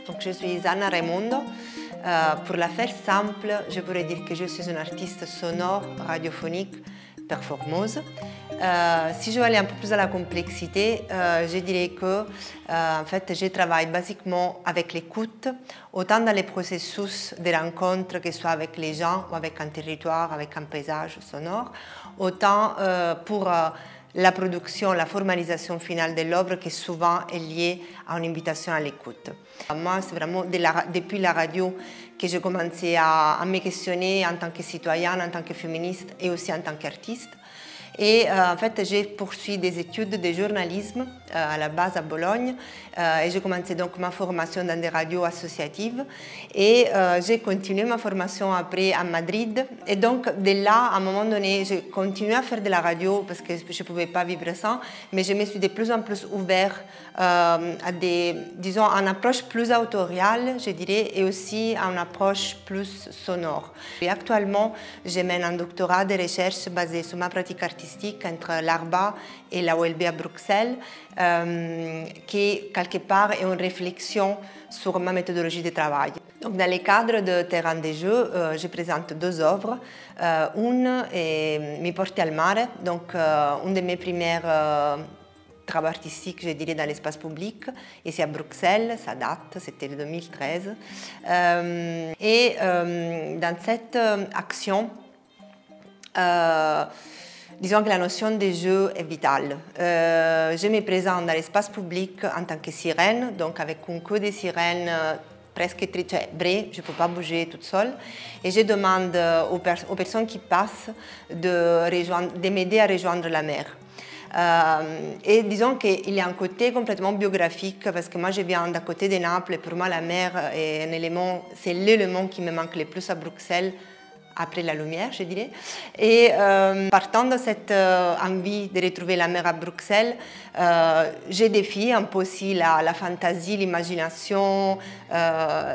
Donc, je suis Anna Raimondo. Pour la faire simple, je pourrais dire que je suis une artiste sonore, radiophonique, performeuse. Si je veux aller un peu plus dans la complexité, je dirais que en fait, je travaille basiquement avec l'écoute, autant dans les processus de rencontres, que ce soit avec les gens ou avec un territoire, avec un paysage sonore, autant pour la production, la formalisation finale de l'œuvre qui souvent est liée à une invitation à l'écoute. Moi, c'est vraiment depuis la radio que j'ai commencé à me questionner en tant que citoyenne, en tant que féministe et aussi en tant qu'artiste. Et en fait, j'ai poursuivi des études de journalisme à la base à Bologne et j'ai commencé donc ma formation dans des radios associatives et j'ai continué ma formation après à Madrid. Et donc de là, à un moment donné, j'ai continué à faire de la radio parce que je ne pouvais pas vivre sans, mais je me suis de plus en plus ouverte à disons, une approche plus autoriale, je dirais, et aussi à une approche plus sonore. Et actuellement, je mène un doctorat de recherche basé sur ma pratique artistique entre l'ARBA et la OLB à Bruxelles, qui quelque part est une réflexion sur ma méthodologie de travail. Donc, dans le cadre de Terrain des Jeux, je présente deux œuvres. Une est Mi porti al mare, donc une de mes premières travaux artistiques, je dirais, dans l'espace public, ici à Bruxelles, ça date, c'était le 2013. Et dans cette action, disons que la notion de jeu est vitale. Je me présente dans l'espace public en tant que sirène, donc avec un queue de sirène presque vrai, je ne peux pas bouger toute seule. Et je demande aux personnes qui passent de m'aider à rejoindre la mer. Et disons qu'il y a un côté complètement biographique parce que moi je viens d'à côté de Naples et pour moi la mer est un élément, c'est l'élément qui me manque le plus à Bruxelles après la lumière, je dirais. Et partant de cette envie de retrouver la mer à Bruxelles, j'ai défié un peu aussi la fantaisie, l'imagination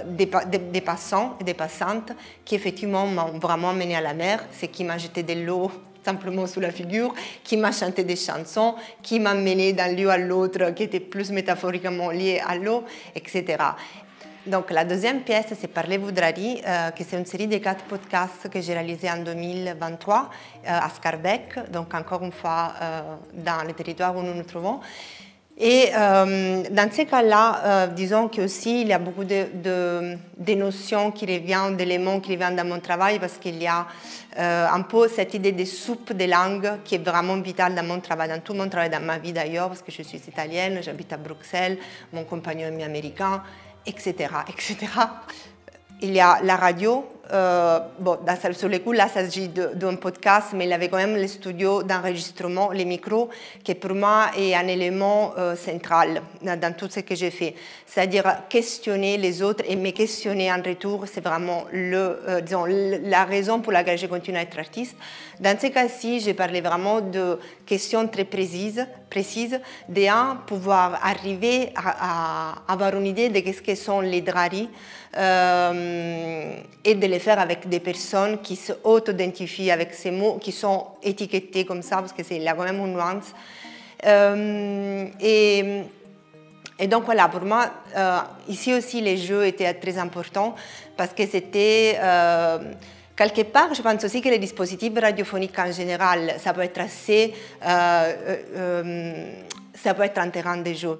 des passants et des passantes qui effectivement m'ont vraiment mené à la mer, c'est qui m'a jeté de l'eau simplement sous la figure, qui m'a chanté des chansons, qui m'a mené d'un lieu à l'autre, qui était plus métaphoriquement lié à l'eau, etc. Donc la deuxième pièce, c'est Parlez-vous Drari, qui c'est une série de 4 podcasts que j'ai réalisés en 2023 à Scarbeck, donc encore une fois dans le territoire où nous nous trouvons. Et dans ces cas-là, disons qu'aussi il y a beaucoup de notions qui reviennent, d'éléments qui reviennent dans mon travail parce qu'il y a un peu cette idée de soupe de langue qui est vraiment vitale dans mon travail, dans tout mon travail, dans ma vie d'ailleurs, parce que je suis italienne, j'habite à Bruxelles, mon compagnon est américain, etc., etc. Il y a la radio. Bon, sur le coup, là, il s'agit d'un podcast, mais il y avait quand même le studio d'enregistrement, les micros, qui pour moi est un élément central dans tout ce que j'ai fait. C'est-à-dire questionner les autres et me questionner en retour, c'est vraiment disons, la raison pour laquelle je continue à être artiste. Dans ce cas-ci, j'ai parlé vraiment de questions très précises, de pouvoir arriver à avoir une idée de ce que sont les draris et de les faire avec des personnes qui se auto-identifient avec ces mots, qui sont étiquetés comme ça, parce qu'il y a quand même une nuance. Et donc voilà, pour moi, ici aussi, les jeux étaient très importants parce que c'était... quelque part, je pense aussi que les dispositifs radiophoniques en général, ça peut être assez... ça peut être un terrain de jeu.